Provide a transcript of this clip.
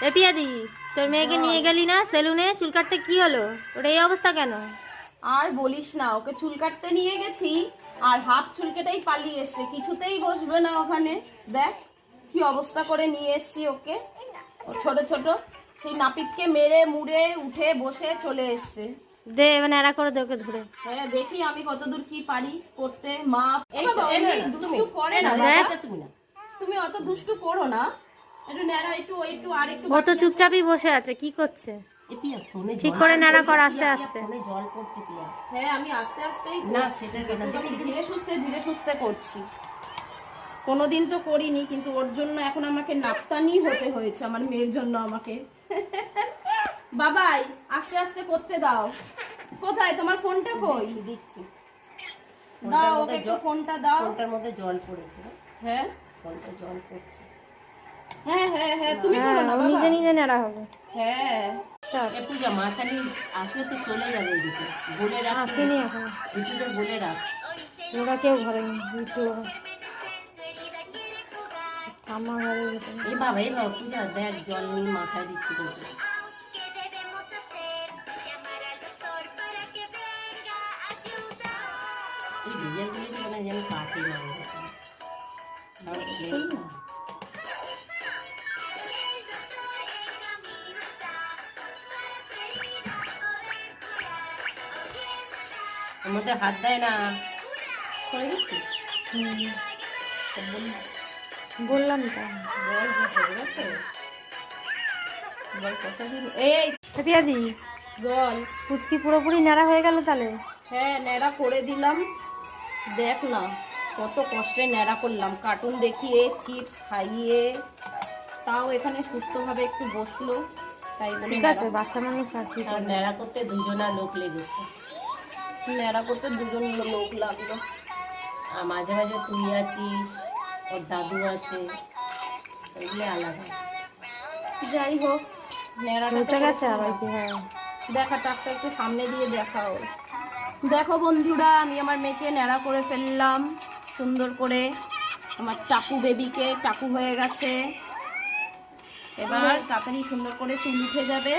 এ পিয়াদি, তোর মেয়েকে নিয়ে গেলি না সেলুনে চুল কাটতে, কি হলো? ওর এই অবস্থা কেন? আর বলিস না, ওকে চুল কাটতে নিয়ে গেছি আর হাফ চুল কেটেই পালিয়ে এসছে, কিছুতেই বসবে না ওখানে। দেখ কি অবস্থা করে নিয়ে এসছি ওকে, ও ছোট ছোট সেই নাপিতকে মেরে মুড়ে উঠে বসে চলে এসছে। দে এবার ন্যাড়া করে দে ওকে ধরে। হ্যাঁ দেখি আমি কতদূর কি পারি করতে। মা দুষ্টু করে না, তুমি অত দুষ্টু করো না, একটু ন্যাড়া, একটু একটু আর একটু। ও তো চুপচাপই বসে আছে, কি করছে? ঠিক করে ন্যাড়া কর আস্তে আস্তে। জল পড়ছে পিয়া। হ্যাঁ আমি আস্তে আস্তেই না, সেটা ধীরে সুস্থে করছি। কোনোদিন তো করিনি, কিন্তু ওর জন্য এখন আমাকে নাপতানি হতে হয়েছে, আমার মেয়ের জন্য আমাকে। বাবাই আস্তে আস্তে করতে দাও। কোথায় তোমার ফোনটা? কই দিচ্ছি, দাও ওকে একটু ফোনটা দাও। ফোনটার মধ্যে জল পড়েছে। হ্যাঁ ফোনটা জল পড়ছে। হ্যাঁ হ্যাঁ হ্যাঁ তুমি করো না, নিজে নিজে ন্যাড়া হবে। হ্যাঁ এ পূজা মাছালি আসলে তো চলে যাবে এদিকে, বলে রাখ। আসেনি এখন, একটু বলে রাখ। ওরা কেউ ঘরে নেই, একটু আমার ঘরে যেতে। এই বাবা পূজা দেখ জল নিয়ে মাথায় দিচ্ছি কিন্তু। এই ডিজাইনগুলি তো মানে যেন কাটে না। ওর মধ্যে হাত দেয় না, করে দিচ্ছি। বললাম তো। এই পিয়াদি বল। পুচকি পুরোপুরি ন্যাড়া হয়ে গেল তাহলে? হ্যাঁ ন্যাড়া করে দিলাম, দেখ না কত কষ্টে ন্যাড়া করলাম, কার্টুন দেখিয়ে চিপস খাইয়ে, তাও এখানে সুস্থভাবে একটু বসলো, তাই বলে ঠিক আছে, বাচ্চা মানুষ আর কি আর ন্যাড়া করতে দুজনা লোক লেগেছে। ন্যাড়া করতে দুজন লোক লাগলো। আর মাঝে মাঝে তুই আছিস, ওর দাদু আছে, এগুলো আলাদা। যাই হোক ন্যাড়াটা তো উঠে গেছে করে আবার ফেললাম। কি? হ্যাঁ দেখা টাকটা একটু সামনে দিয়ে দেখাও। দেখো বন্ধুরা, আমি আমার মেয়েকে ন্যাড়া করে ফেললাম সুন্দর করে। আমার টাকু বেবিকে টাকু হয়ে গেছে, এবার তাড়াতাড়ি সুন্দর করে চুল উঠে যাবে।